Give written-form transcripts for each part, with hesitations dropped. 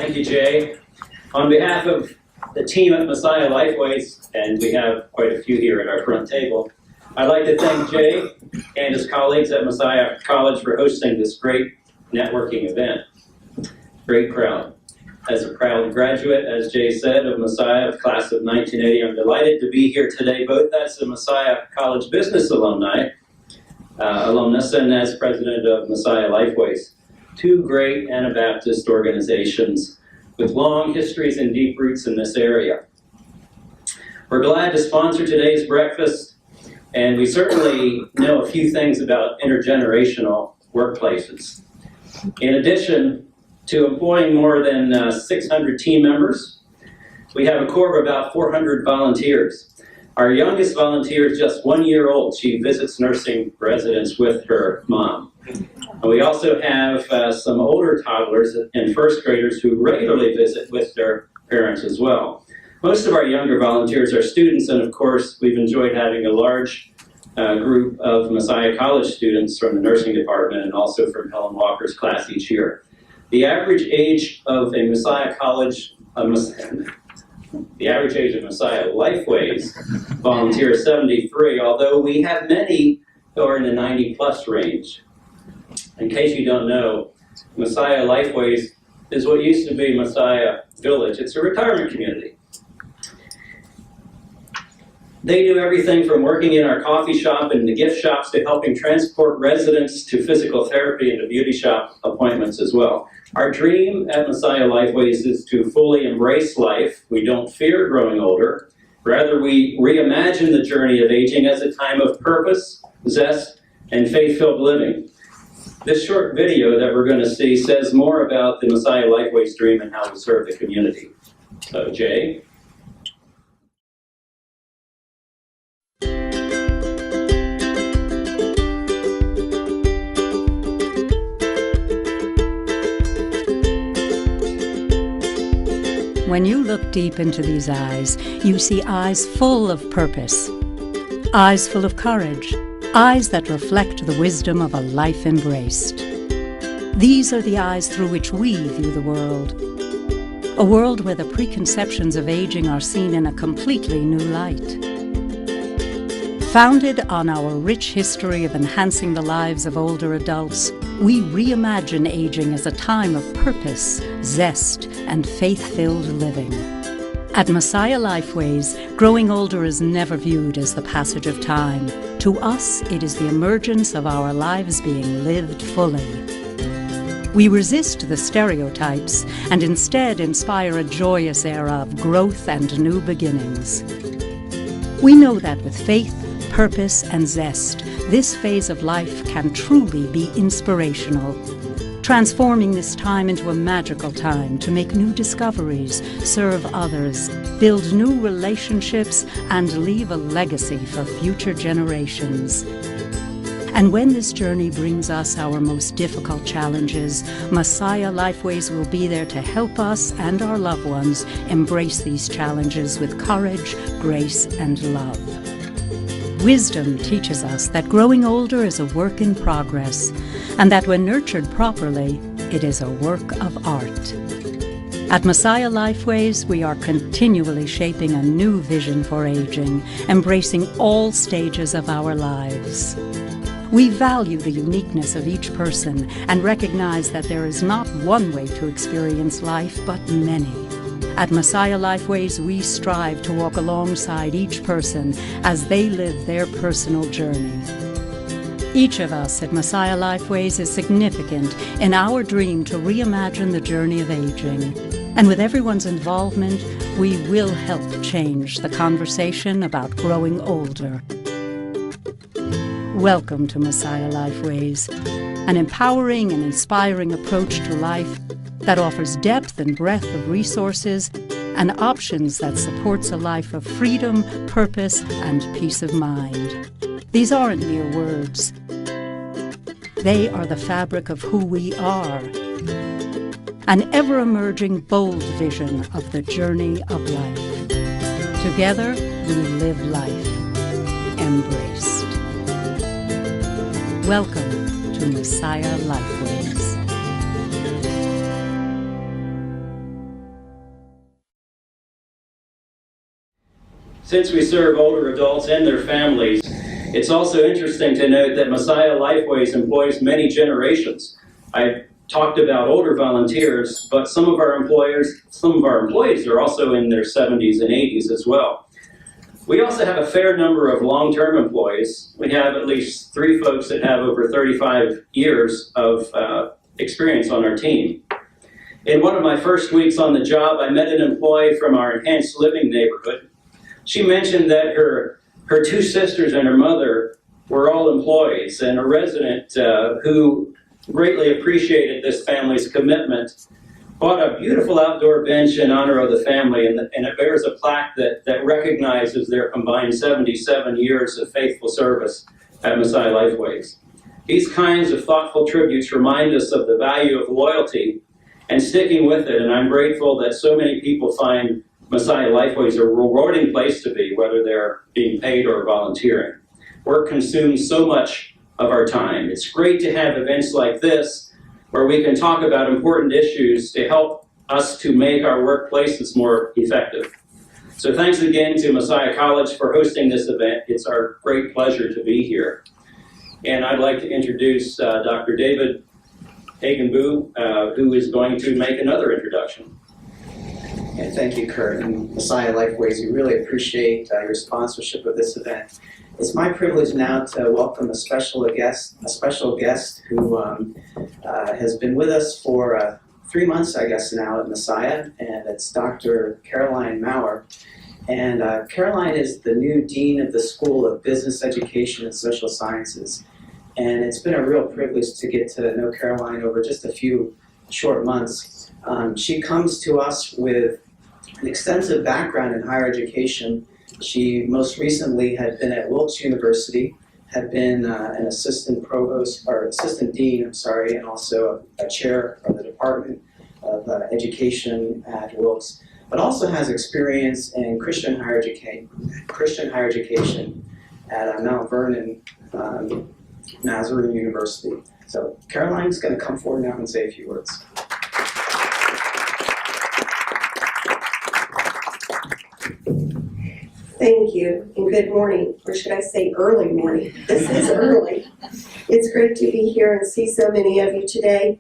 Thank you, Jay. On behalf of the team at Messiah Lifeways, and we have quite a few here at our front table, I'd like to thank Jay and his colleagues at Messiah College for hosting this great networking event. Great crowd. As a proud graduate, as Jay said, of Messiah, class of 1980, I'm delighted to be here today, both as a Messiah College business alumnus and as president of Messiah Lifeways, two great Anabaptist organizations with long histories and deep roots in this area. We're glad to sponsor today's breakfast, and we certainly know a few things about intergenerational workplaces. In addition to employing more than 600 team members, we have a core of about 400 volunteers. Our youngest volunteer is just 1 year old. She visits nursing residents with her mom. And we also have some older toddlers and first graders who regularly visit with their parents as well. Most of our younger volunteers are students, and of course, we've enjoyed having a large group of Messiah College students from the nursing department and also from Helen Walker's class each year. The average age of a Messiah College, the average age of Messiah Lifeways volunteer is 73, although we have many who are in the 90+ range. In case you don't know, Messiah Lifeways is what used to be Messiah Village. It's a retirement community. They do everything from working in our coffee shop and the gift shops to helping transport residents to physical therapy and to beauty shop appointments as well. Our dream at Messiah Lifeways is to fully embrace life. We don't fear growing older. Rather, we reimagine the journey of aging as a time of purpose, zest, and faith-filled living. This short video that we're going to see says more about the Messiah Lifeways dream and how we serve the community. So, Jay. When you look deep into these eyes, you see eyes full of purpose, eyes full of courage, eyes that reflect the wisdom of a life embraced. These are the eyes through which we view the world, a world where the preconceptions of aging are seen in a completely new light. Founded on our rich history of enhancing the lives of older adults, we reimagine aging as a time of purpose, zest, and faith-filled living. At Messiah Lifeways, growing older is never viewed as the passage of time. To us, it is the emergence of our lives being lived fully. We resist the stereotypes and instead inspire a joyous era of growth and new beginnings. We know that with faith, purpose, and zest, this phase of life can truly be inspirational, transforming this time into a magical time to make new discoveries, serve others, build new relationships, and leave a legacy for future generations. And when this journey brings us our most difficult challenges, Messiah Lifeways will be there to help us and our loved ones embrace these challenges with courage, grace, and love. Wisdom teaches us that growing older is a work in progress, and that when nurtured properly, it is a work of art. At Messiah Lifeways, we are continually shaping a new vision for aging, embracing all stages of our lives. We value the uniqueness of each person and recognize that there is not one way to experience life, but many. At Messiah Lifeways, we strive to walk alongside each person as they live their personal journey. Each of us at Messiah Lifeways is significant in our dream to reimagine the journey of aging. And with everyone's involvement, we will help change the conversation about growing older. Welcome to Messiah Lifeways, an empowering and inspiring approach to life that offers depth and breadth of resources and options that supports a life of freedom, purpose, and peace of mind. These aren't mere words. They are the fabric of who we are, an ever-emerging, bold vision of the journey of life. Together, we live life embraced. Welcome to Messiah Lifeways. Since we serve older adults and their families, it's also interesting to note that Messiah Lifeways employs many generations. I talked about older volunteers, but some of our employees are also in their 70s and 80s as well. We also have a fair number of long-term employees. We have at least 3 folks that have over 35 years of experience on our team. In one of my first weeks on the job, I met an employee from our enhanced living neighborhood. She mentioned that her 2 sisters and her mother were all employees, and a resident who greatly appreciated this family's commitment bought a beautiful outdoor bench in honor of the family, and it bears a plaque that recognizes their combined 77 years of faithful service at Messiah Lifeways. These kinds of thoughtful tributes remind us of the value of loyalty and sticking with it, and I'm grateful that so many people find Messiah Lifeways a rewarding place to be, whether they're being paid or volunteering. Work consumes so much of our time. It's great to have events like this where we can talk about important issues to help us to make our workplaces more effective. So thanks again to Messiah College for hosting this event. It's our great pleasure to be here. And I'd like to introduce Dr. David Hagenbu, who is going to make another introduction. And thank you, Kurt, and Messiah Lifeways. We really appreciate your sponsorship of this event. It's my privilege now to welcome a special guest who has been with us for 3 months, I guess, now at Messiah, and it's Dr. Caroline Maurer. And Caroline is the new Dean of the School of Business Education and Social Sciences. And it's been a real privilege to get to know Caroline over just a few short months. She comes to us with an extensive background in higher education. She most recently had been at Wilkes University, had been an assistant dean, and also a chair of the Department of Education at Wilkes, but also has experience in Christian higher education at Mount Vernon Nazarene University. So Caroline's going to come forward now and say a few words. Thank you, and good morning, or should I say early morning. This is early. It's great to be here and see so many of you today.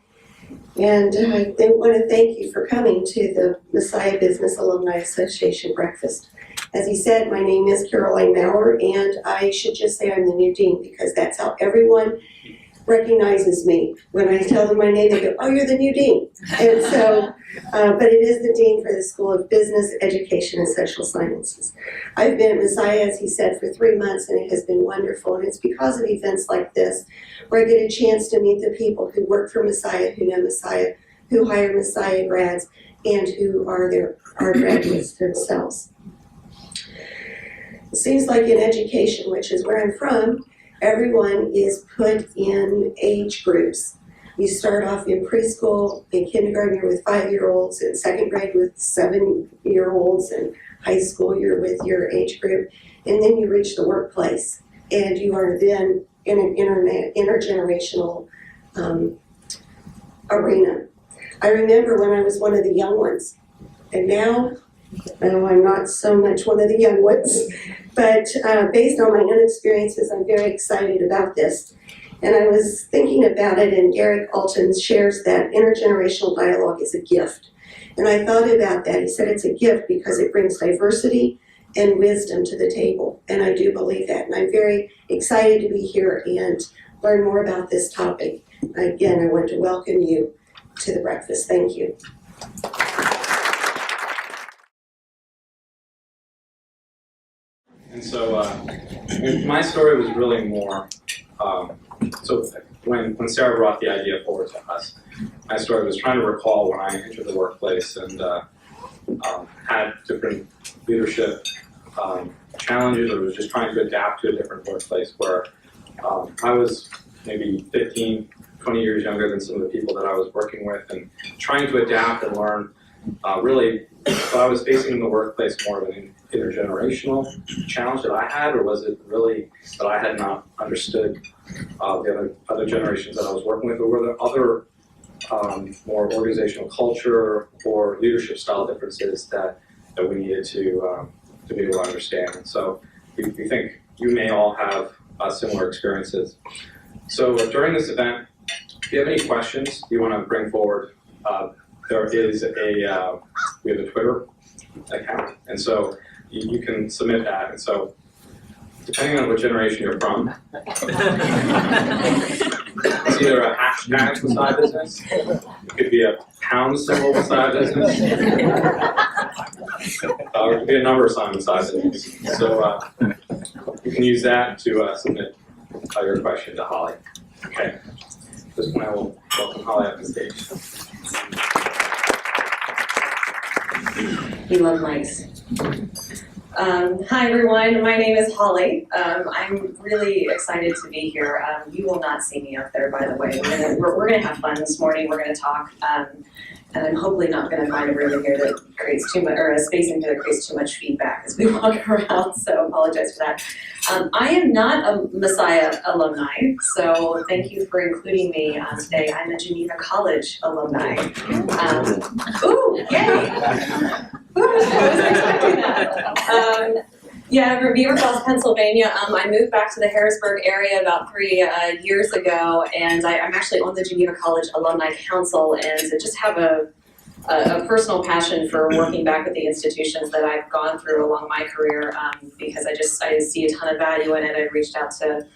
And I want to thank you for coming to the Messiah Business Alumni Association breakfast. As he said, my name is Caroline Maurer, and I should just say I'm the new dean because that's how everyone recognizes me. When I tell them my name, they go, "Oh, you're the new dean." And so, but it is the dean for the School of Business, Education, and Social Sciences. I've been at Messiah, as he said, for 3 months, and it has been wonderful. And it's because of events like this where I get a chance to meet the people who work for Messiah, who know Messiah, who hire Messiah grads, and who are our graduates themselves. It seems like in education, which is where I'm from, everyone is put in age groups. You start off in preschool, in kindergarten you're with 5-year-olds, in second grade with 7-year-olds, and high school you're with your age group, and then you reach the workplace, and you are then in an intergenerational arena. I remember when I was one of the young ones, and now I'm not so much one of the young ones, but based on my own experiences, I'm very excited about this. And I was thinking about it, and Garrett Alton shares that intergenerational dialogue is a gift. And I thought about that. He said it's a gift because it brings diversity and wisdom to the table. And I do believe that. And I'm very excited to be here and learn more about this topic. Again, I want to welcome you to the breakfast. Thank you. And so my story was really more, so when Sarah brought the idea forward to us, my story was trying to recall when I entered the workplace and had different leadership challenges, or was just trying to adapt to a different workplace where I was maybe 15, 20 years younger than some of the people that I was working with, and trying to adapt and learn really what I was facing in the workplace more of an intergenerational challenge that I had, or was it really that I had not understood the other generations that I was working with, or were there other more organizational culture or leadership style differences that we needed to to be able to understand. And so we think you may all have similar experiences. So during this event, if you have any questions you want to bring forward, there is we have a Twitter account, and so you can submit that. And so depending on what generation you're from, it's either a hashtag beside business, it could be a pound symbol beside business, or it could be a number sign beside business. So you can use that to submit your question to Holly. Okay. At this point, I will welcome Holly up to the stage. We love mics. Hi everyone, my name is Holly. I'm really excited to be here. You will not see me up there, by the way. We're gonna have fun this morning. We're gonna talk, and I'm hopefully not gonna find a room in here that creates too much, or a space in here that creates too much feedback as we walk around. So apologize for that. I am not a Messiah alumni, so thank you for including me today. I'm a Geneva College alumni. Ooh, yay! I wasn't expecting that. Yeah, from Beaver Falls, Pennsylvania. I moved back to the Harrisburg area about 3 years ago, and I'm actually on the Geneva College Alumni Council, and just have a personal passion for working back with the institutions that I've gone through along my career, because I see a ton of value in it. I reached out to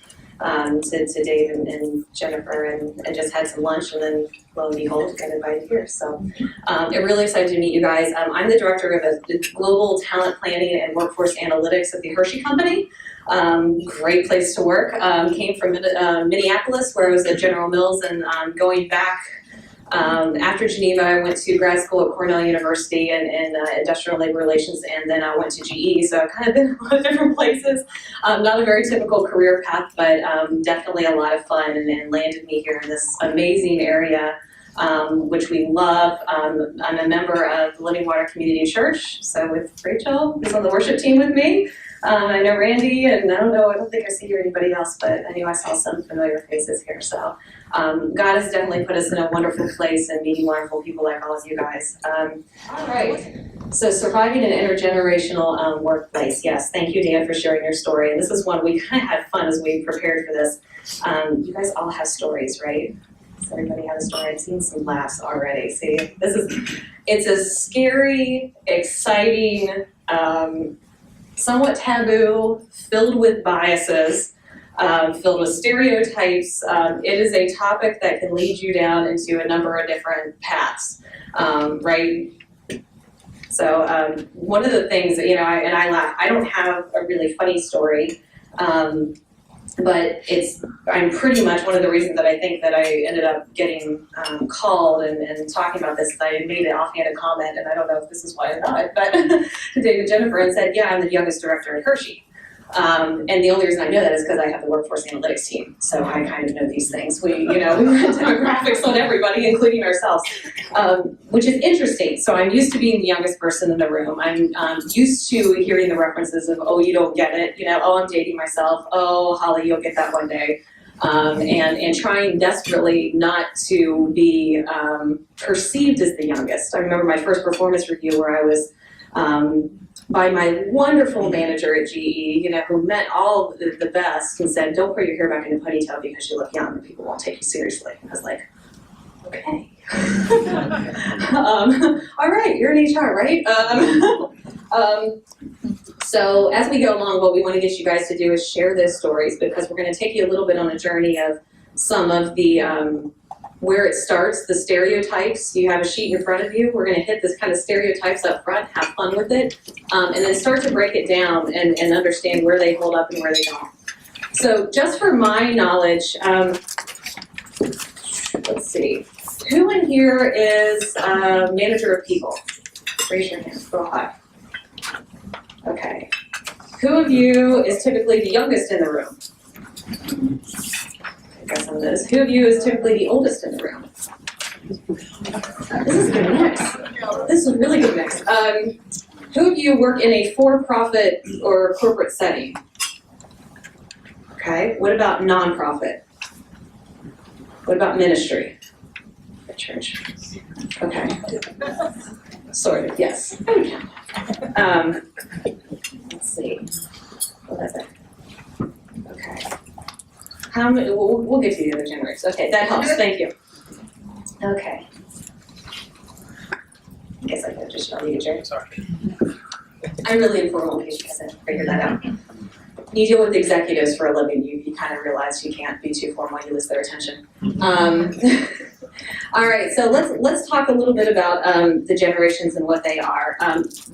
Dave and Jennifer and just had some lunch, and then lo and behold, got invited here. So I'm really excited to meet you guys. I'm the director of the Global Talent Planning and Workforce Analytics at the Hershey Company. Great place to work. Came from Minneapolis, where I was at General Mills, and going back after Geneva, I went to grad school at Cornell University in industrial labor relations, and then I went to GE. So I've kind of been in a lot of different places. Not a very typical career path, but definitely a lot of fun, and landed me here in this amazing area, which we love. I'm a member of the Living Water Community Church, so with Rachel, who's on the worship team with me. I know Randy, and I don't think I see here anybody else, but I knew I saw some familiar faces here. So God has definitely put us in a wonderful place and meeting wonderful people like all of you guys. All right, so surviving an intergenerational workplace. Yes, thank you, Dan, for sharing your story. And this is one we kind of had fun as we prepared for this. You guys all have stories, right? Does everybody have a story? I've seen some laughs already. See, it's a scary, exciting, somewhat taboo, filled with biases, filled with stereotypes. It is a topic that can lead you down into a number of different paths, right? So one of the things that, I laugh, I don't have a really funny story, but I'm pretty much one of the reasons that I think that I ended up getting called and talking about this. I made an offhanded comment, and I don't know if this is why or not, but to David Jennifer and said, yeah, I'm the youngest director at Hershey. And the only reason I know that is because I have the workforce analytics team. So I kind of know these things. We run demographics on everybody, including ourselves, which is interesting. So I'm used to being the youngest person in the room. I'm used to hearing the references of, oh, you don't get it. Oh, I'm dating myself. Oh, Holly, you'll get that one day. And trying desperately not to be perceived as the youngest. I remember my first performance review where I was by my wonderful manager at GE, who meant all the best, and said, don't put your hair back in a ponytail because you look young and people won't take you seriously. I was like, okay. All right, you're in HR, right? So as we go along, what we want to get you guys to do is share those stories, because we're going to take you a little bit on a journey of some of the where it starts, the stereotypes. You have a sheet in front of you. We're going to hit this kind of stereotypes up front, have fun with it, and then start to break it down and understand where they hold up and where they don't. So just for my knowledge, let's see, who in here is a manager of people? Raise your hand, go high. Okay. Who of you is typically the youngest in the room? Got some of those. Who of you is typically the oldest in the room? This is a good mix. This is a really good mix. Who of you work in a for-profit or corporate setting? Okay. What about nonprofit? What about ministry? A church. Okay. Sort of, yes. see. What is it? Okay. How many, we'll get to the other generations. Okay, that helps, thank you. Okay. I guess I could just show you, Jerry. Sorry. I'm really informal in case you haven't figured that out. You deal with executives for a living, you kind of realize you can't be too formal, you lose their attention. All right, so let's talk a little bit about the generations and what they are.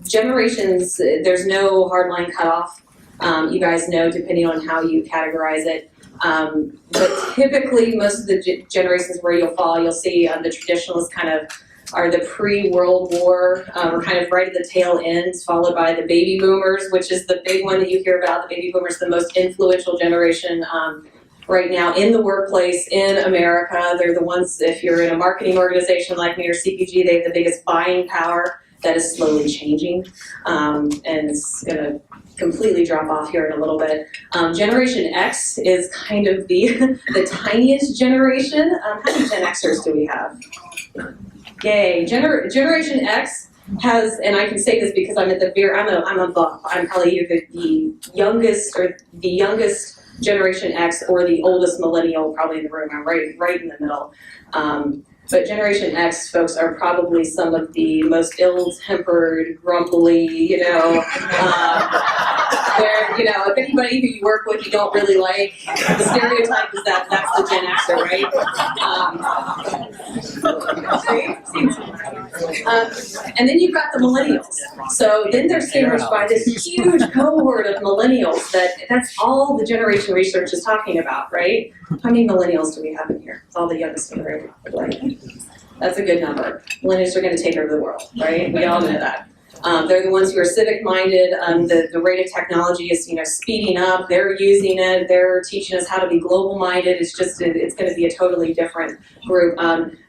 Generations, there's no hard line cutoff. You guys know, depending on how you categorize it. But typically, most of the generations where you'll see the traditionalists kind of are the pre-World War. We're kind of right at the tail ends, followed by the baby boomers, which is the big one that you hear about. The baby boomers, the most influential generation right now in the workplace in America. They're the ones, if you're in a marketing organization like me or CPG, they have the biggest buying power. That is slowly changing, and it's going to completely drop off here in a little bit. Generation X is kind of the tiniest generation. How many Gen Xers do we have? Yay. Generation X has, and I can say this because I'm at the very, I'm a buff. I'm probably either the youngest Generation X or the oldest millennial probably in the room. I'm right in the middle. But Generation X folks are probably some of the most ill-tempered, grumbly, if anybody who you work with you don't really like, the stereotype is that's the Gen Xer, right? And then you've got the millennials. So then they're sandwiched by this huge cohort of millennials that's all the generation research is talking about, right? How many millennials do we have in here? It's all the youngest in the room. That's a good number. Millennials are going to take over the world, right? We all know that. They're the ones who are civic-minded. The rate of technology is, speeding up. They're using it. They're teaching us how to be global-minded. It's going to be a totally different group.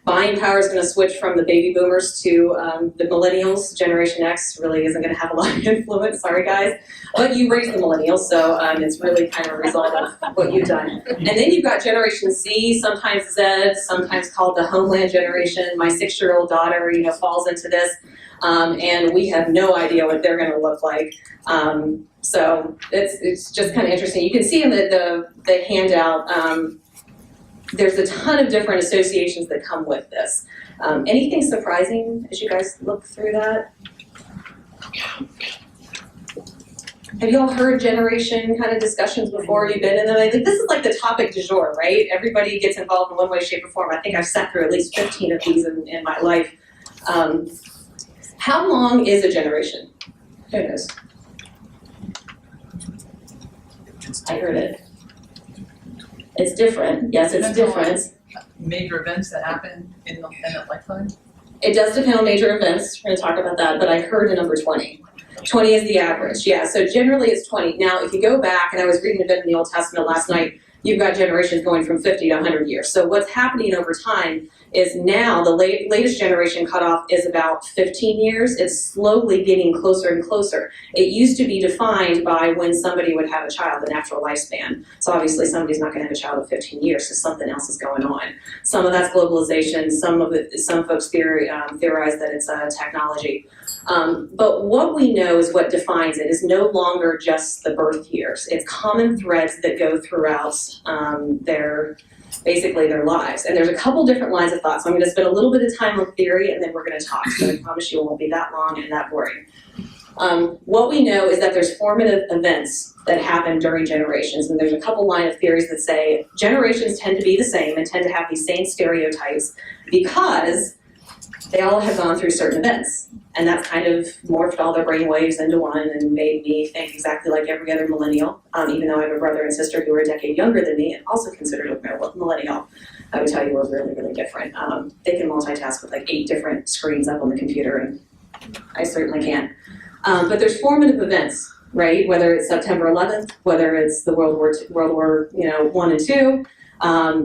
Buying power is going to switch from the baby boomers to the millennials. Generation X really isn't going to have a lot of influence. Sorry, guys. But you raised the millennials, so it's really kind of a result of what you've done. And then you've got Generation Z, sometimes Z, sometimes called the homeland generation. My 6-year-old daughter, falls into this. And we have no idea what they're going to look like. So it's just kind of interesting. You can see in the handout, there's a ton of different associations that come with this. Anything surprising as you guys look through that? Have you all heard generation kind of discussions before? You've been in them? I think this is like the topic du jour, right? Everybody gets involved in one way, shape, or form. I think I've sat through at least 15 of these in my life. How long is a generation? Who knows? I heard it. It's different. Yes, it's different. Major events that happen in that lifetime? It does depend on major events. We're going to talk about that, but I heard the number 20. 20 is the average, yeah. So generally it's 20. Now, if you go back, and I was reading a bit in the Old Testament last night, you've got generations going from 50 to 100 years. So what's happening over time is now the latest generation cutoff is about 15 years. It's slowly getting closer and closer. It used to be defined by when somebody would have a child, the natural lifespan. So obviously somebody's not going to have a child of 15 years, so something else is going on. Some of that's globalization. Some folks theorize that it's technology. But what we know is what defines it is no longer just the birth years. It's common threads that go throughout their lives. And there's a couple different lines of thought. So I'm going to spend a little bit of time on theory and then we're going to talk. So I promise you it won't be that long and that boring. What we know is that there's formative events that happen during generations. And there's a couple line of theories that say generations tend to be the same and tend to have these same stereotypes because they all have gone through certain events. And that's kind of morphed all their brain waves into one and made me think exactly like every other millennial, even though I have a brother and sister who are a decade younger than me and also considered a millennial. I would tell you we're really, really different. They can multitask with like 8 different screens up on the computer, and I certainly can't. But there's formative events, right? Whether it's September 11th, whether it's the World War I and II,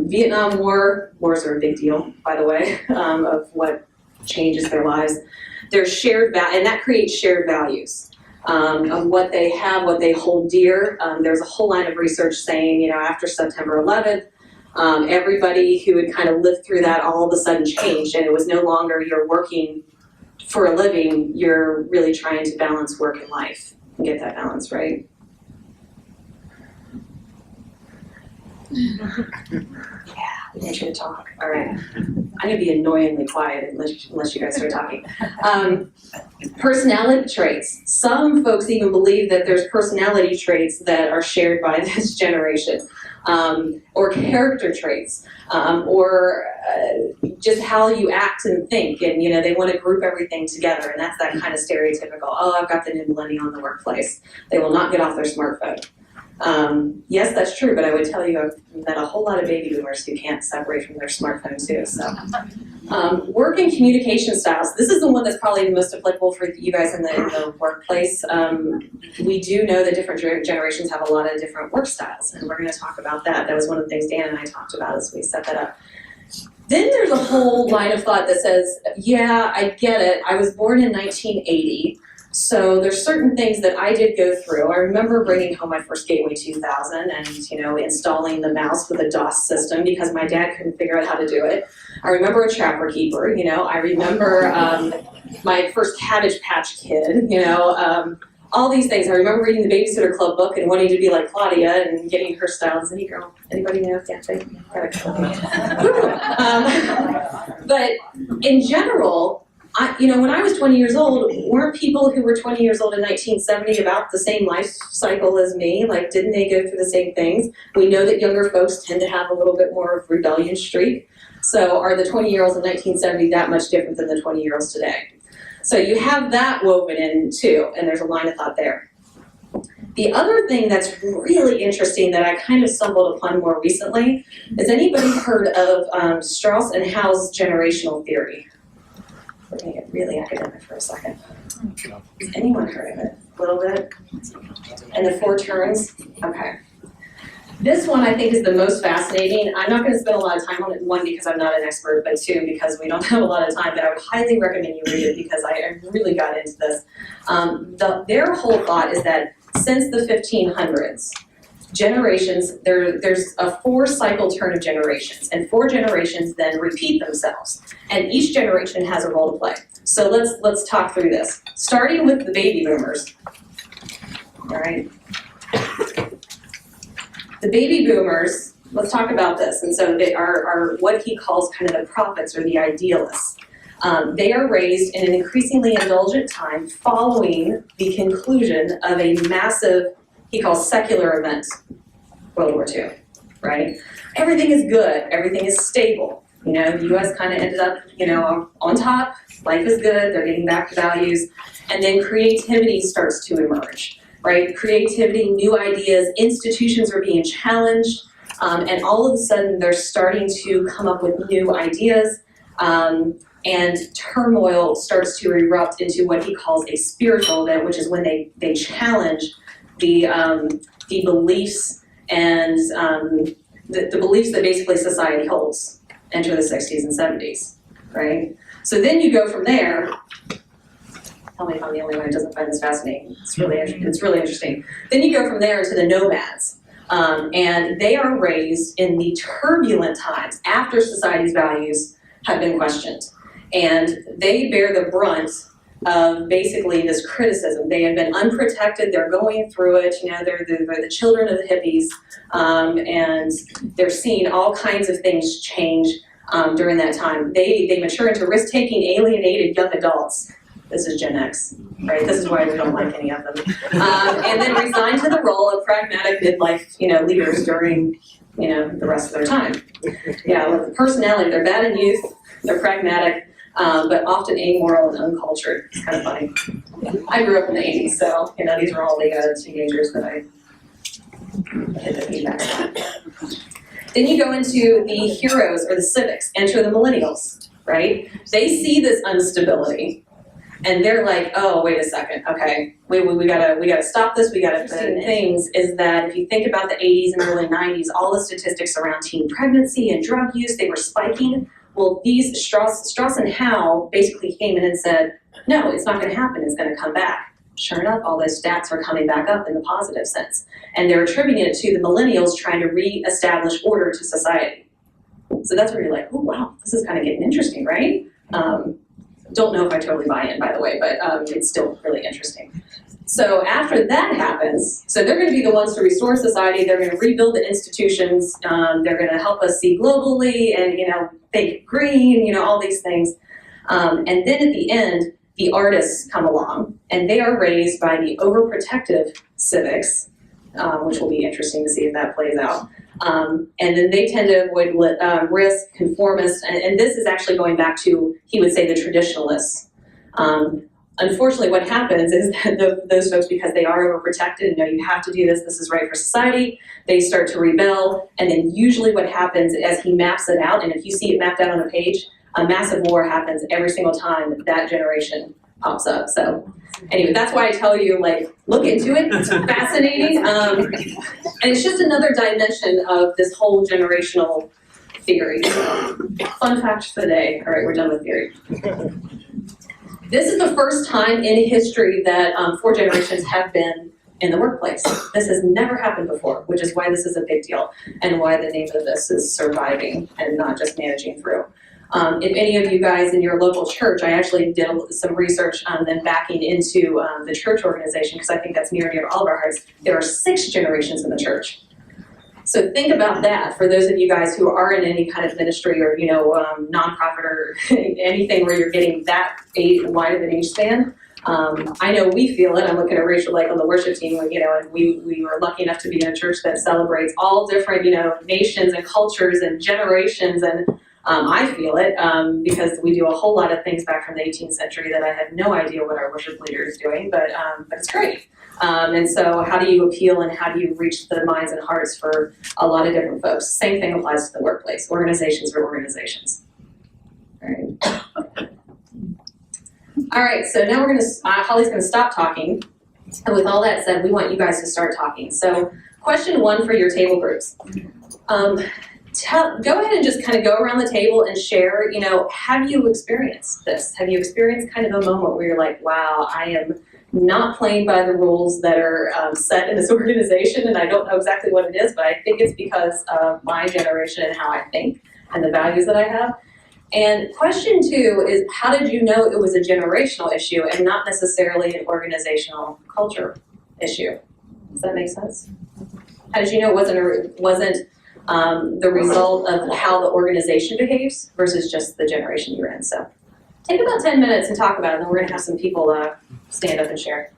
Vietnam War. Wars are a big deal, by the way, of what changes their lives. There's shared value, and that creates shared values of what they have, what they hold dear. There's a whole line of research saying, after September 11th, everybody who had kind of lived through that all of a sudden changed, and it was no longer you're working for a living, you're really trying to balance work and life. and get that balance, right? I want you to talk. All right. I'm going to be annoyingly quiet unless you guys start talking. Personality traits. Some folks even believe that there's personality traits that are shared by this generation, or character traits, or just how you act and think. And, you know, they want to group everything together. And that's that kind of stereotypical, oh, I've got the new millennial in the workplace. They will not get off their smartphone. Yes, that's true, but I would tell you I've met a whole lot of baby boomers who can't separate from their smartphone too, so. Work and communication styles. This is the one that's probably the most applicable for you guys in the workplace. We do know that different generations have a lot of different work styles, and we're gonna talk about that. That was one of the things Dan and I talked about as we set that up. Then there's a whole line of thought that says, yeah, I get it. I was born in 1980. So there's certain things that I did go through. I remember bringing home my first Gateway 2000 and, you know, installing the mouse with a DOS system because my dad couldn't figure out how to do it. I remember a Trapper Keeper, you know. I remember my first Cabbage Patch Kid, you know. All these things. I remember reading the Babysitter Club book and wanting to be like Claudia and getting her style as any girl. Anybody know? Yeah, but in general, you know, when I was 20 years old, weren't people who were 20 years old in 1970 about the same life cycle as me? Like, didn't they go through the same things? We know that younger folks tend to have a little bit more of rebellion streak. So are the 20-year-olds in 1970 that much different than the 20-year-olds today? So you have that woven in too, and there's a line of thought there. The other thing that's really interesting that I kind of stumbled upon more recently is anybody heard of Strauss and Howe's generational theory? We're going to get really academic for a second. Has anyone heard of it? A little bit? And the 4 turns? Okay. This one I think is the most fascinating. I'm not going to spend a lot of time on it, 1, because I'm not an expert, but 2, because we don't have a lot of time, but I would highly recommend you read it because I really got into this. Their whole thought is that since the 1500s, generations, there's a 4-cycle turn of generations, and 4 generations then repeat themselves, and each generation has a role to play. So let's talk through this, starting with the baby boomers. All right, the baby boomers. Let's talk about this. And so they are what he calls kind of the prophets or the idealists. They are raised in an increasingly indulgent time following the conclusion of a massive, he calls secular events, World War II, right? Everything is good, everything is stable. You know, the US kind of ended up, you know, on top, life is good, they're getting back to values, and then creativity starts to emerge, right? Creativity, new ideas, institutions are being challenged, and all of a sudden they're starting to come up with new ideas, and turmoil starts to erupt into what he calls a spiritual event, which is when they challenge the beliefs and the beliefs that basically society holds. Enter the 60s and 70s, right? So then you go from there. Tell me if I'm the only one who doesn't find this fascinating. It's really interesting. Then you go from there into the nomads, and they are raised in the turbulent times after society's values have been questioned, and they bear the brunt of basically this criticism. They have been unprotected, they're going through it, you know, they're the children of the hippies, and they're seeing all kinds of things change during that time. They mature into risk-taking, alienated young adults. This is Gen X, right? This is why we don't like any of them. And then resign to the role of pragmatic midlife, you know, leaders during, you know, the rest of their time. Yeah, with the personality, they're bad in youth, they're pragmatic, but often amoral and uncultured. It's kind of funny. I grew up in the 80s, so, you know, these are all the teenagers that I hit the feedback on. Then you go into the heroes or the civics, enter the millennials, right? They see this instability, and they're like, oh, wait a second, okay, we gotta stop this, we gotta put in things, is that if you think about the 80s and early 90s, all the statistics around teen pregnancy and drug use, they were spiking. Well, these Strauss and Howe basically came in and said, no, it's not gonna happen, it's gonna come back. Sure enough, all those stats are coming back up in the positive sense. And they're attributing it to the millennials trying to re-establish order to society. So that's where you're like, oh wow, this is kind of getting interesting, right? Don't know if I totally buy in, by the way, but it's still really interesting. So after that happens, so they're going to be the ones to restore society. They're going to rebuild the institutions. They're going to help us see globally and, think green, all these things. And then at the end, the artists come along, and they are raised by the overprotective civics, which will be interesting to see if that plays out. And then they tend to avoid risk, conformists, and this is actually going back to, he would say, the traditionalists. Unfortunately, what happens is that those folks, because they are overprotected, you have to do this, this is right for society, they start to rebel, and then usually what happens as he maps it out, and if you see it mapped out on a page, a massive war happens every single time that generation pops up. So anyway, that's why I tell you, look into it, it's fascinating, and it's just another dimension of this whole generational theory. Fun fact for the day. All right, we're done with theory. This is the first time in history that 4 generations have been in the workplace. This has never happened before, which is why this is a big deal and why the name of this is surviving and not just managing through. If any of you guys in your local church, I actually did some research on them backing into the church organization, because I think that's near and dear to all of our hearts. There are 6 generations in the church. So think about that for those of you guys who are in any kind of ministry or, nonprofit or anything where you're getting that wide of an age span. I know we feel it. I'm looking at Rachel on the worship team, and we were lucky enough to be in a church that celebrates all different, nations and cultures and generations, and I feel it because we do a whole lot of things back from the 18th century that I had no idea what our worship leader is doing, but it's great. And so how do you appeal and how do you reach the minds and hearts for a lot of different folks? Same thing applies to the workplace. Organizations are organizations. All right. All right, so now Holly's gonna stop talking. And with all that said, we want you guys to start talking. So question 1 for your table groups. Go ahead and just kind of go around the table and share, have you experienced this? Have you experienced kind of a moment where you're like, wow, I am not playing by the rules that are set in this organization, and I don't know exactly what it is, but I think it's because of my generation and how I think and the values that I have. And question 2 is, how did you know it was a generational issue and not necessarily an organizational culture issue? Does that make sense? How did you know it wasn't the result of how the organization behaves versus just the generation you're in? So take about 10 minutes and talk about it, and then we're going to have some people stand up and share.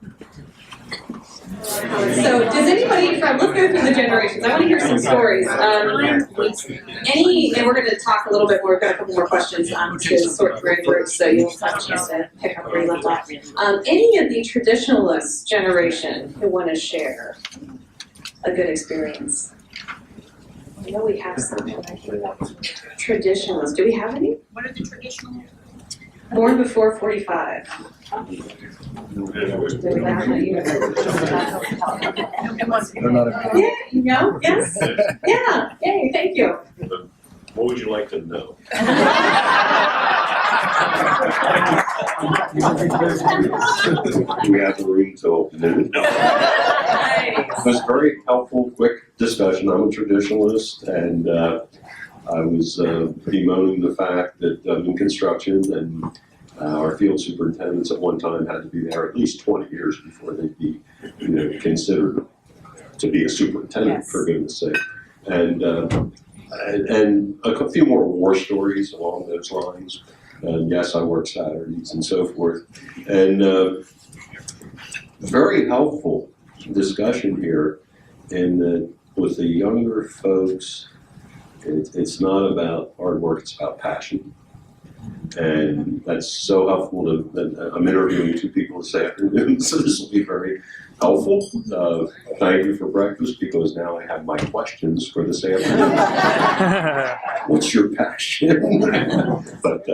So does anybody let's go through the generations. I want to hear some stories. And we're going to talk a little bit more. We've got a couple more questions to sort through groups, so you'll have a chance to pick up where you left off. Any of the traditionalist generation who want to share a good experience? I know we have some. Traditionalists. Do we have any? What are the traditional? Born before 45. They're not a Yeah, yes. Yeah, yay, thank you. What would you like to know? We have the room till noon. It was very helpful, quick discussion. I'm a traditionalist, and I was bemoaning the fact that in construction, and our field superintendents at one time had to be there at least 20 years before they'd be, considered to be a superintendent, yes, for goodness sake. And a few more war stories along those lines. And yes, I work Saturdays and so forth. And very helpful discussion here in that with the younger folks, it's not about hard work, it's about passion. And that's so helpful that I'm interviewing 2 people this afternoon, so this will be very helpful. Thank you for breakfast, because now I have my questions for this afternoon. What's your passion? But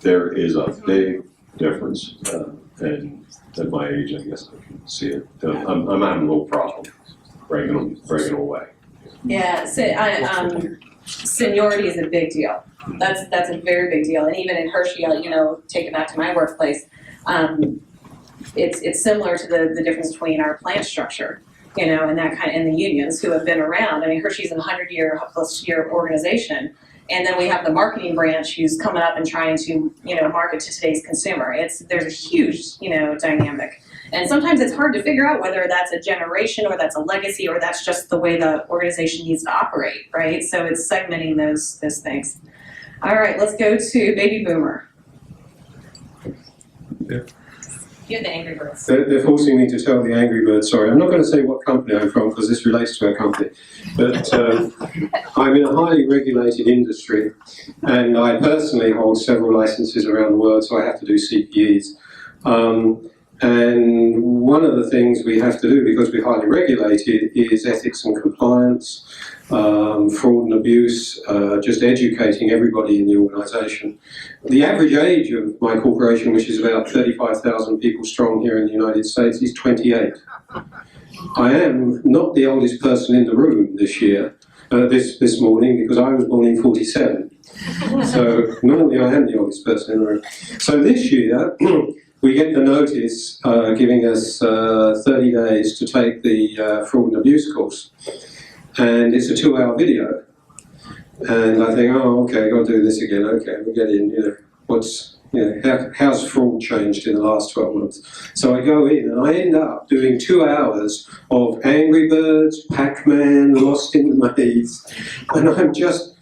there is a big difference, and at my age, I guess I can see it. I'm having a little problem bringing them away. Yeah, so seniority is a big deal. That's a very big deal, and even in Hershey, take it back to my workplace. It's similar to the difference between our plant structure, and that kind, and the unions who have been around. I mean, Hershey's a 100-year+ year organization, And then we have the marketing branch who's coming up and trying to, market to today's consumer. There's a huge, dynamic. And sometimes it's hard to figure out whether that's a generation or that's a legacy or that's just the way the organization needs to operate, right? So it's segmenting those things. All right, let's go to baby boomer. Yeah. You have the Angry Birds. They're forcing me to tell the Angry Birds story. I'm not going to say what company I'm from because this relates to our company. But I'm in a highly regulated industry, and I personally hold several licenses around the world, so I have to do CPEs. And one of the things we have to do, because we're highly regulated, is ethics and compliance, fraud and abuse, just educating everybody in the organisation. The average age of my corporation, which is about 35,000 people strong here in the United States, is 28. I am not the oldest person in the room this year, this morning, because I was born in 47. So normally I am the oldest person in the room. So this year, we get the notice giving us 30 days to take the fraud and abuse course. And it's a 2-hour video. And I think, oh, okay, I've got to do this again. Okay, we'll get in, how's fraud changed in the last 12 months? So I go in and I end up doing 2 hours of Angry Birds, Pac-Man, Lost in the Maze. And I'm just,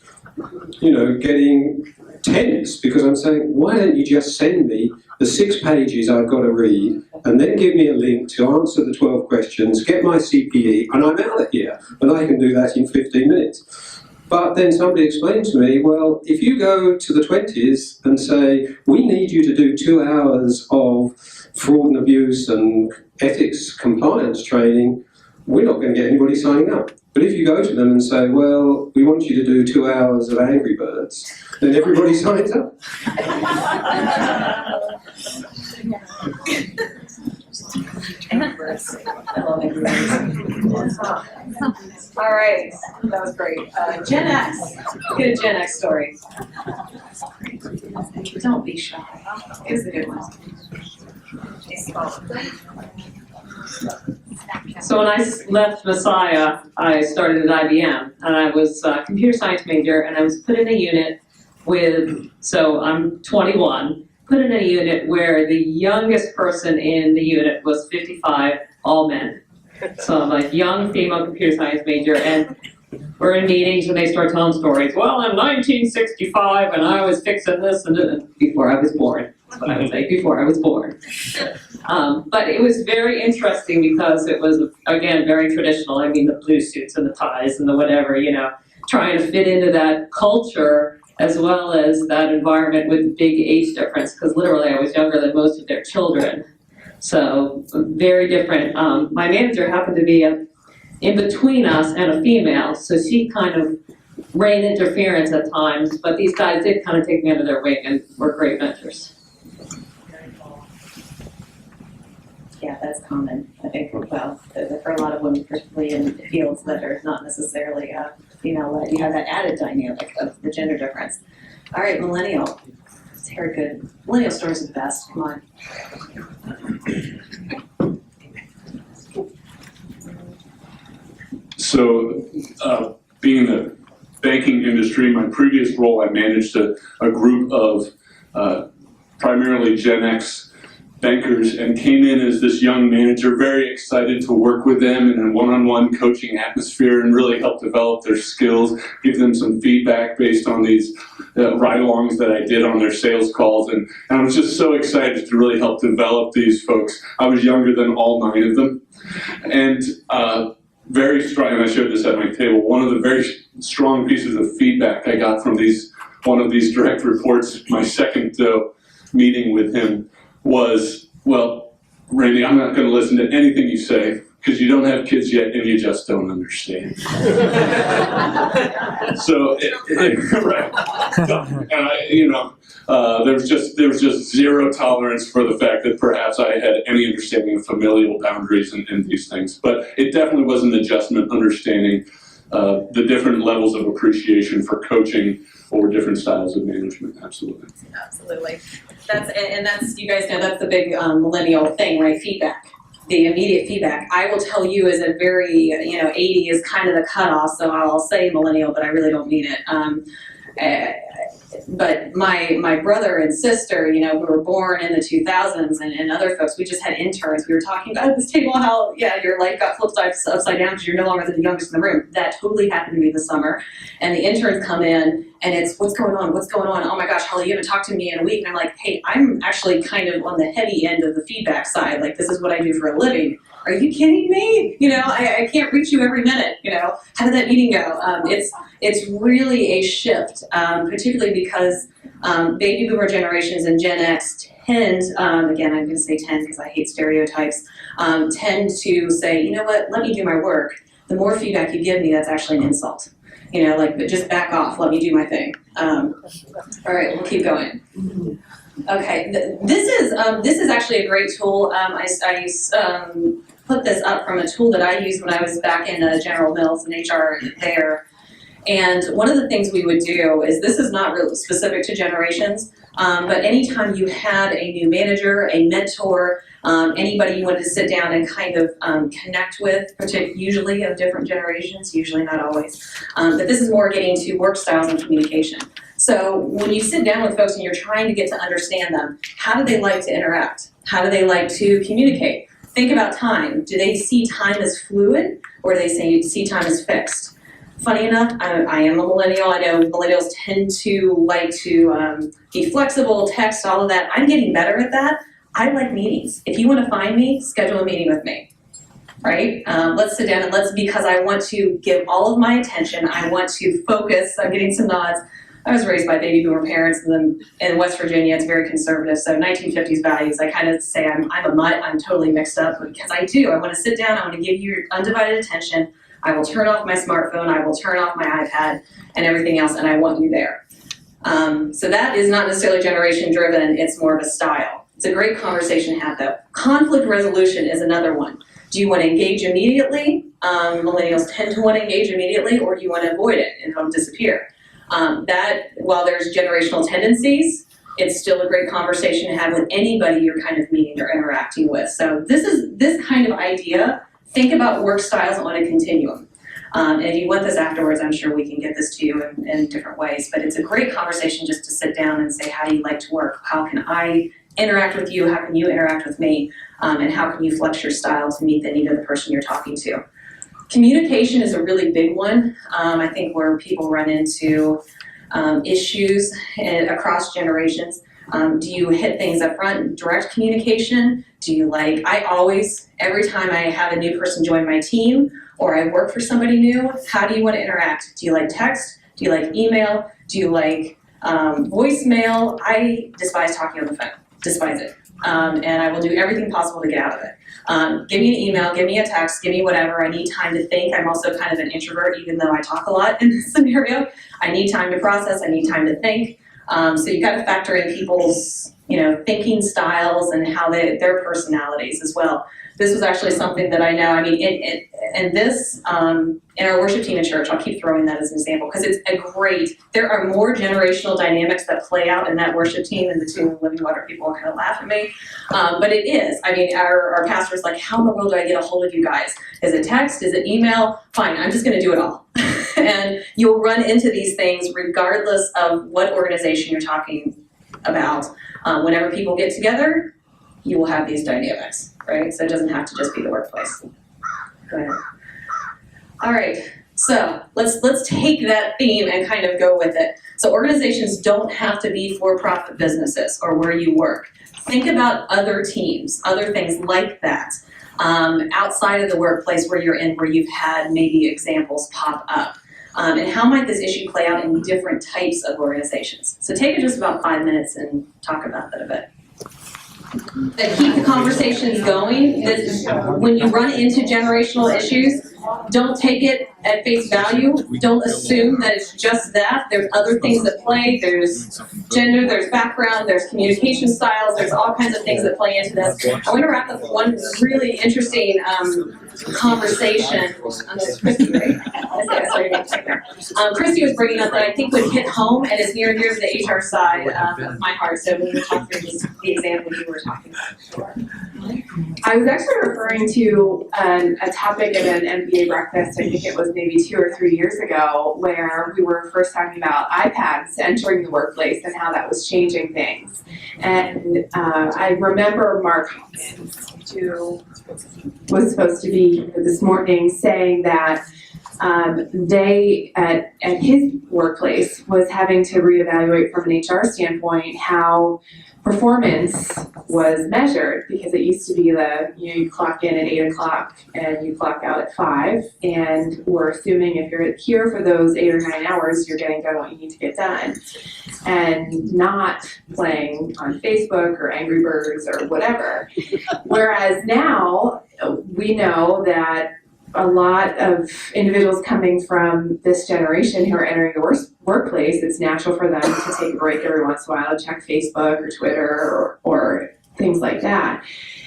getting tense because I'm saying, why don't you just send me the 6 pages I've got to read and then give me a link to answer the 12 questions, get my CPE, and I'm out of here. And I can do that in 15 minutes. But then somebody explained to me, well, if you go to the 20s and say, we need you to do 2 hours of fraud and abuse and ethics compliance training, we're not going to get anybody signing up. But if you go to them and say, well, we want you to do 2 hours of Angry Birds, then everybody signs up. Angry Birds. I love Angry Birds. All right, that was great. Gen X. Get a Gen X story. Don't be shy. Here's the good one. So when I left Messiah, I started at IBM, and I was a computer science major, and I was put in a unit so I'm 21, put in a unit where the youngest person in the unit was 55, all men. So I'm like young female computer science major, and we're in meetings and they start telling stories. Well, in 1965, and I was fixing this and before I was born. That's what I would say, before I was born. But it was very interesting because it was, again, very traditional. I mean, the blue suits and the ties and the whatever, trying to fit into that culture as well as that environment with big age difference, because literally I was younger than most of their children. So very different. My manager happened to be in between us and a female, so she kind of ran interference at times, but these guys did kind of take me under their wing and were great mentors. Yeah, that's common, I think, for a lot of women, particularly in fields that are not necessarily female-led. You have that added dynamic of the gender difference. All right, millennial. Let's hear a good. Millennial stories are the best. Come on. So, being in the banking industry, my previous role, I managed a group of primarily Gen X bankers and came in as this young manager, very excited to work with them in a one-on-one coaching atmosphere and really help develop their skills, give them some feedback based on these ride-alongs that I did on their sales calls. And I was just so excited to really help develop these folks. I was younger than all 9 of them. And very strong, and I showed this at my table, one of the very strong pieces of feedback I got from one of these direct reports, my second meeting with him, was, well, Randy, I'm not going to listen to anything you say because you don't have kids yet and you just don't understand. So, right. And there was just zero tolerance for the fact that perhaps I had any understanding of familial boundaries and these things. But it definitely was an adjustment, understanding the different levels of appreciation for coaching or different styles of management. Absolutely. Absolutely. That's you guys know that's the big millennial thing, right? Feedback. The immediate feedback. I will tell you is a very 80 is kind of the cutoff, so I'll say millennial, but I really don't mean it. But my brother and sister, you know, who were born in the 2000s and other folks, we just had interns. We were talking about at this table how, yeah, your life got flipped upside down because you're no longer the youngest in the room. That totally happened to me this summer. And the interns come in and it's, what's going on? What's going on? Oh my gosh, Holly, you haven't talked to me in a week. And I'm like, hey, I'm actually kind of on the heavy end of the feedback side. Like, this is what I do for a living. Are you kidding me? You know, I can't reach you every minute. You know, how did that meeting go? It's really a shift, particularly because baby boomer generations and Gen X tend, again, I'm going to say tend because I hate stereotypes, tend to say, you know what, let me do my work. The more feedback you give me, that's actually an insult. You know, like, but just back off, let me do my thing. All right, we'll keep going. Okay, this is actually a great tool. I put this up from a tool that I used when I was back in General Mills and HR there. And one of the things we would do is, this is not really specific to generations, but anytime you had a new manager, a mentor, anybody you wanted to sit down and kind of connect with, usually of different generations, usually not always, but this is more getting to work styles and communication. So when you sit down with folks and you're trying to get to understand them, how do they like to interact? How do they like to communicate? Think about time. Do they see time as fluid, or do they see time as fixed? Funny enough, I am a millennial. I know millennials tend to like to be flexible, text, all of that. I'm getting better at that. I like meetings. If you want to find me, schedule a meeting with me, right? Let's sit down and because I want to give all of my attention. I want to focus. I'm getting some nods. I was raised by baby boomer parents, and then in West Virginia, it's very conservative. So 1950s values, I kind of say I'm a mutt. I'm totally mixed up because I do. I want to sit down. I want to give you your undivided attention. I will turn off my smartphone. I will turn off my iPad and everything else, and I want you there. So that is not necessarily generation driven. It's more of a style. It's a great conversation to have, though. Conflict resolution is another one. Do you want to engage immediately? Millennials tend to want to engage immediately, or do you want to avoid it and it'll disappear? That, while there's generational tendencies, it's still a great conversation to have with anybody you're kind of meeting or interacting with. So this kind of idea, think about work styles on a continuum. And if you want this afterwards, I'm sure we can get this to you in different ways. But it's a great conversation just to sit down and say, how do you like to work? How can I interact with you? How can you interact with me? And how can you flex your style to meet the need of the person you're talking to? Communication is a really big one. I think where people run into issues across generations. Do you hit things up front, direct communication? Do you every time I have a new person join my team or I work for somebody new, how do you want to interact? Do you like text? Do you like email? Do you like voicemail? I despise talking on the phone, despise it. And I will do everything possible to get out of it. Give me an email, give me a text, give me whatever. I need time to think. I'm also kind of an introvert, even though I talk a lot in this scenario. I need time to process, I need time to think. So you got to factor in people's, thinking styles and how their personalities as well. This was actually something that I know, in our worship team in church, I'll keep throwing that as an example, because there are more generational dynamics that play out in that worship team than the two Living Water people kind of laugh at me. But it is, our pastor's like, how in the world do I get a hold of you guys? Is it text? Is it email? Fine, I'm just gonna do it all. And you'll run into these things regardless of what organization you're talking about. Whenever people get together, you will have these dynamics, right? So it doesn't have to just be the workplace. Go ahead. All right, so let's take that theme and kind of go with it. So organizations don't have to be for-profit businesses or where you work. Think about other teams, other things like that, outside of the workplace where you're in, where you've had maybe examples pop up. And how might this issue play out in different types of organizations? So take just about 5 minutes and talk about that a bit. That keep the conversations going. When you run into generational issues, don't take it at face value. Don't assume that it's just that. There's other things that play. There's gender, there's background, there's communication styles, there's all kinds of things that play into this. I want to wrap up with one really interesting conversation. Christy, right? Christy was bringing up that I think would hit home and is near and dear to the HR side of my heart. So when you talk through the example you were talking about. I was actually referring to a topic at an MBA breakfast, I think it was maybe 2 or 3 years ago, where we were first talking about iPads entering the workplace and how that was changing things. And I remember Mark Hawkins, who was supposed to be here this morning, saying that they at his workplace was having to reevaluate from an HR standpoint how performance was measured, because it used to be you clock in at 8 o'clock and you clock out at 5, and we're assuming if you're here for those 8 or 9 hours, you're getting done what you need to get done, and not playing on Facebook or Angry Birds or whatever. Whereas now we know that a lot of individuals coming from this generation who are entering the workplace, it's natural for them to take a break every once in a while, check Facebook or Twitter or things like that.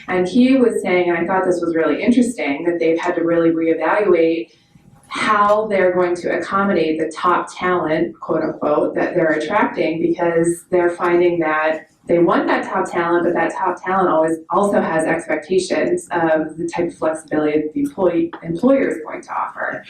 And he was saying, and I thought this was really interesting, that they've had to really reevaluate how they're going to accommodate the top talent, quote unquote, that they're attracting, because they're finding that they want that top talent, but that top talent always also has expectations of the type of flexibility that the employer is going to offer.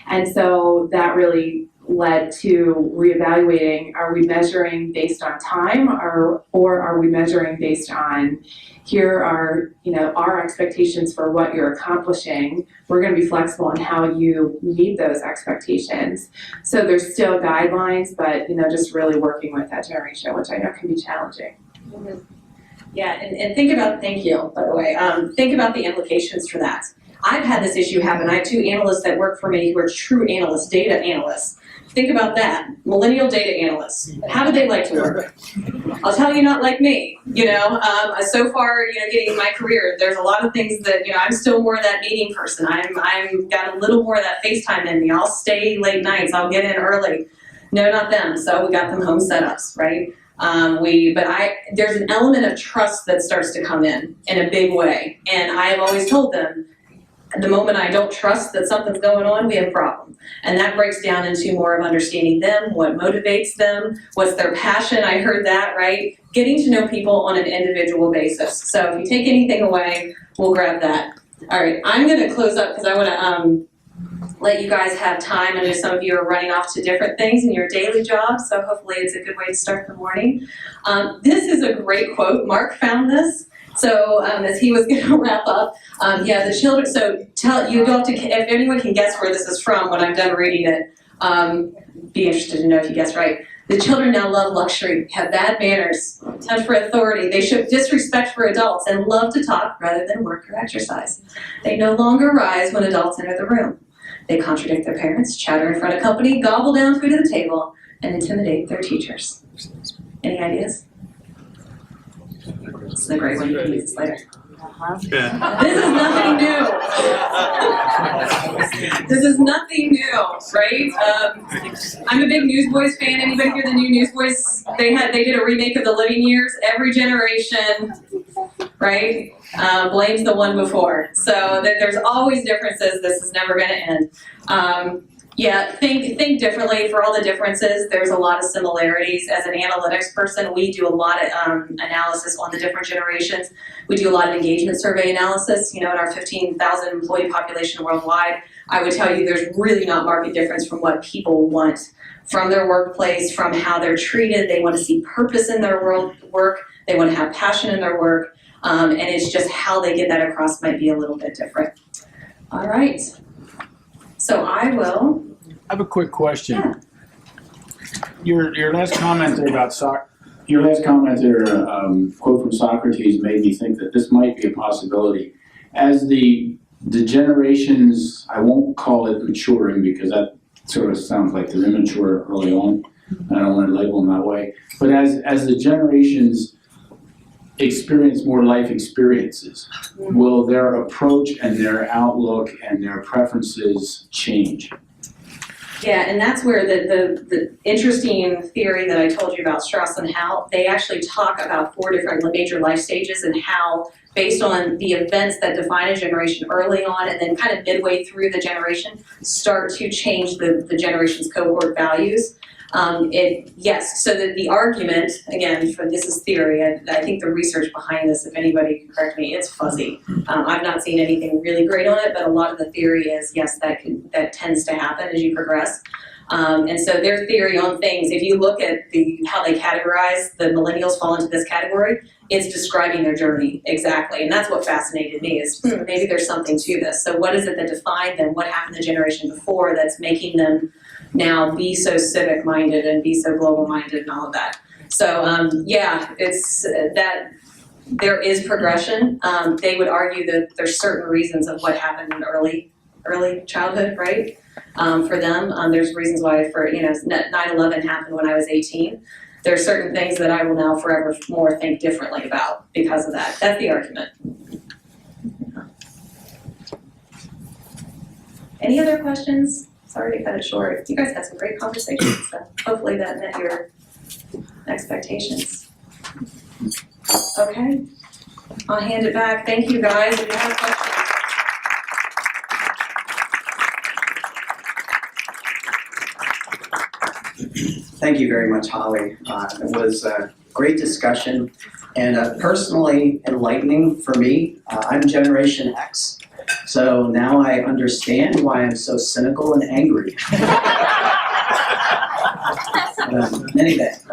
And so that really led to reevaluating, are we measuring based on time or are we measuring based on, here are our expectations for what you're accomplishing. We're going to be flexible in how you meet those expectations. So there's still guidelines, but just really working with that generation, which I know can be challenging. Mm-hmm. Yeah, and think about, thank you, by the way, think about the implications for that. I've had this issue happen. I have 2 analysts that work for me who are true analysts, data analysts. Think about that, millennial data analysts. How do they like to work? I'll tell you, not like me. So far, getting in my career, there's a lot of things that, I'm still more of that meeting person. I'm got a little more of that FaceTime in me. I'll stay late nights. I'll get in early. No, not them. So we got them home setups, right? There's an element of trust that starts to come in a big way. And I have always told them, the moment I don't trust that something's going on, we have a problem. And that breaks down into more of understanding them, what motivates them, what's their passion. I heard that, right? Getting to know people on an individual basis. So if you take anything away, we'll grab that. All right, I'm going to close up because I want to let you guys have time. I know some of you are running off to different things in your daily jobs, so hopefully it's a good way to start the morning. This is a great quote. Mark found this. So as he was going to wrap up, the children, so you don't have to, if anyone can guess where this is from when I'm done reading it, be interested to know if you guess right. The children now love luxury, have bad manners, touch for authority. They show disrespect for adults and love to talk rather than work or exercise. They no longer rise when adults enter the room. They contradict their parents, chatter in front of company, gobble down food at the table, and intimidate their teachers. Any ideas? This is a great one, you can use this later. This is nothing new. This is nothing new, right? I'm a big Newsboys fan. Anybody hear the new Newsboys? They did a remake of The Living Years. Every generation, right, blames the one before. So there's always differences. This is never going to end. Think differently. For all the differences, there's a lot of similarities. As an analytics person, we do a lot of analysis on the different generations. We do a lot of engagement survey analysis. In our 15,000 employee population worldwide, I would tell you there's really not marked difference from what people want from their workplace, from how they're treated. They want to see purpose in their work. They want to have passion in their work. And it's just how they get that across might be a little bit different. All right. So I have a quick question. Yeah. Your last comment there about quote from Socrates made me think that this might be a possibility. As the generations, I won't call it maturing because that sort of sounds like they're immature early on. I don't want to label them that way. But as the generations experience more life experiences, will their approach and their outlook and their preferences change? Yeah, and that's where the interesting theory that I told you about Strauss and Howe, they actually talk about 4 different major life stages and how, based on the events that define a generation early on and then kind of midway through the generation, start to change the generation's cohort values. Yes, so the argument, again, this is theory, I think the research behind this, if anybody can correct me, it's fuzzy. I've not seen anything really great on it, but a lot of the theory is, yes, that tends to happen as you progress. And so their theory on things, if you look at how they categorize the millennials fall into this category, it's describing their journey exactly. And that's what fascinated me is maybe there's something to this. So what is it that defined them? What happened the generation before that's making them now be so civic minded and be so global minded and all of that? So yeah, it's that there is progression. They would argue that there's certain reasons of what happened in early childhood, right? For them, there's reasons why 9/11 happened when I was 18. There are certain things that I will now forever more think differently about because of that. That's the argument. Any other questions? Sorry to cut it short. You guys had some great conversations, so hopefully that met your expectations. Okay, I'll hand it back. Thank you guys. If you have questions. Thank you very much, Holly. It was a great discussion and personally enlightening for me. I'm Generation X, so now I understand why I'm so cynical and angry. Many thanks.